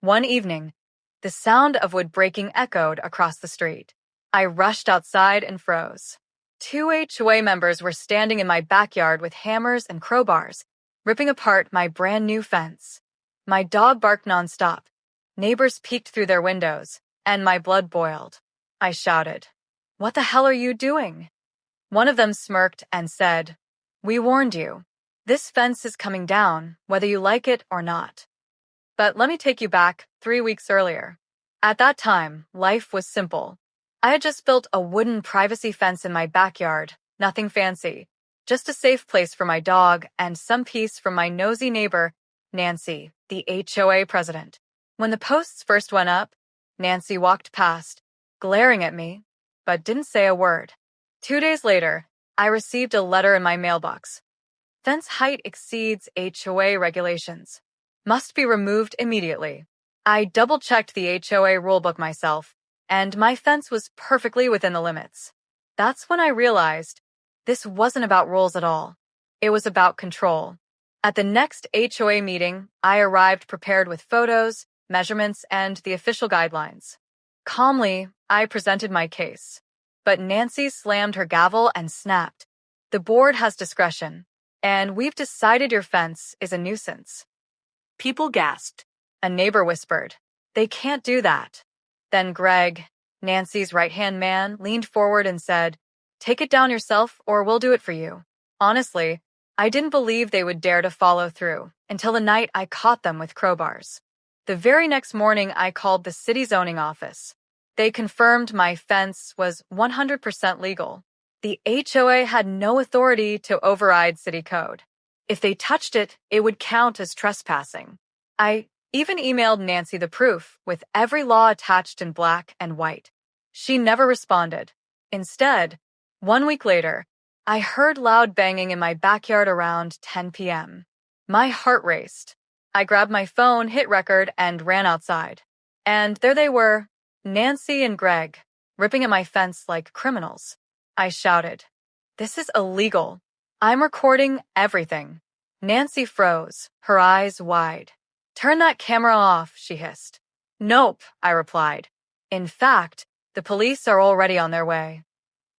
One evening, the sound of wood breaking echoed across the street. I rushed outside and froze. Two HOA members were standing in my backyard with hammers and crowbars, ripping apart my brand new fence. My dog barked nonstop. Neighbors peeked through their windows, and my blood boiled. I shouted, "What the hell are you doing?" One of them smirked and said, "We warned you. This fence is coming down, whether you like it or not." But let me take you back 3 weeks earlier. At that time, life was simple. I had just built a wooden privacy fence in my backyard, nothing fancy, just a safe place for my dog and some peace from my nosy neighbor, Nancy, the HOA president. When the posts first went up, Nancy walked past, glaring at me, but didn't say a word. 2 days later, I received a letter in my mailbox. Fence height exceeds HOA regulations. Must be removed immediately. I double-checked the HOA rulebook myself, and my fence was perfectly within the limits. That's when I realized this wasn't about rules at all. It was about control. At the next HOA meeting, I arrived prepared with photos, measurements, and the official guidelines. Calmly, I presented my case. But Nancy slammed her gavel and snapped. "The board has discretion, and we've decided your fence is a nuisance." People gasped. A neighbor whispered, "They can't do that." Then Greg, Nancy's right-hand man, leaned forward and said, "Take it down yourself or we'll do it for you." Honestly, I didn't believe they would dare to follow through until the night I caught them with crowbars. The very next morning, I called the city zoning office. They confirmed my fence was 100% legal. The HOA had no authority to override city code. If they touched it, it would count as trespassing. I even emailed Nancy the proof with every law attached in black and white. She never responded. Instead, 1 week later, I heard loud banging in my backyard around 10 p.m. My heart raced. I grabbed my phone, hit record, and ran outside. And there they were, Nancy and Greg, ripping at my fence like criminals. I shouted, "This is illegal. I'm recording everything." Nancy froze, her eyes wide. "Turn that camera off," she hissed. "Nope," I replied. In fact, the police are already on their way.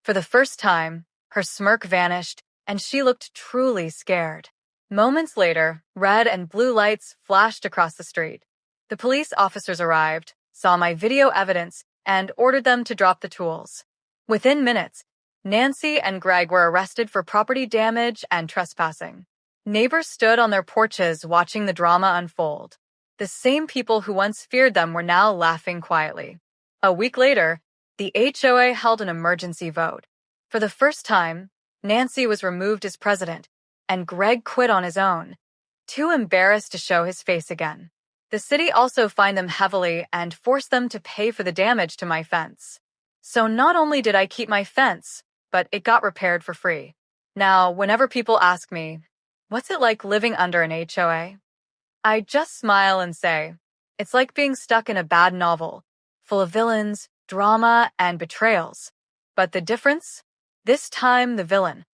For the first time, her smirk vanished, and she looked truly scared. Moments later, red and blue lights flashed across the street. The police officers arrived, saw my video evidence, and ordered them to drop the tools. Within minutes, Nancy and Greg were arrested for property damage and trespassing. Neighbors stood on their porches watching the drama unfold. The same people who once feared them were now laughing quietly. A week later, the HOA held an emergency vote. For the first time, Nancy was removed as president, and Greg quit on his own, too embarrassed to show his face again. The city also fined them heavily and forced them to pay for the damage to my fence. So not only did I keep my fence, but it got repaired for free. Now, whenever people ask me, "What's it like living under an HOA?" I just smile and say, "It's like being stuck in a bad novel, full of villains, drama, and betrayals. But the difference? This time, the villain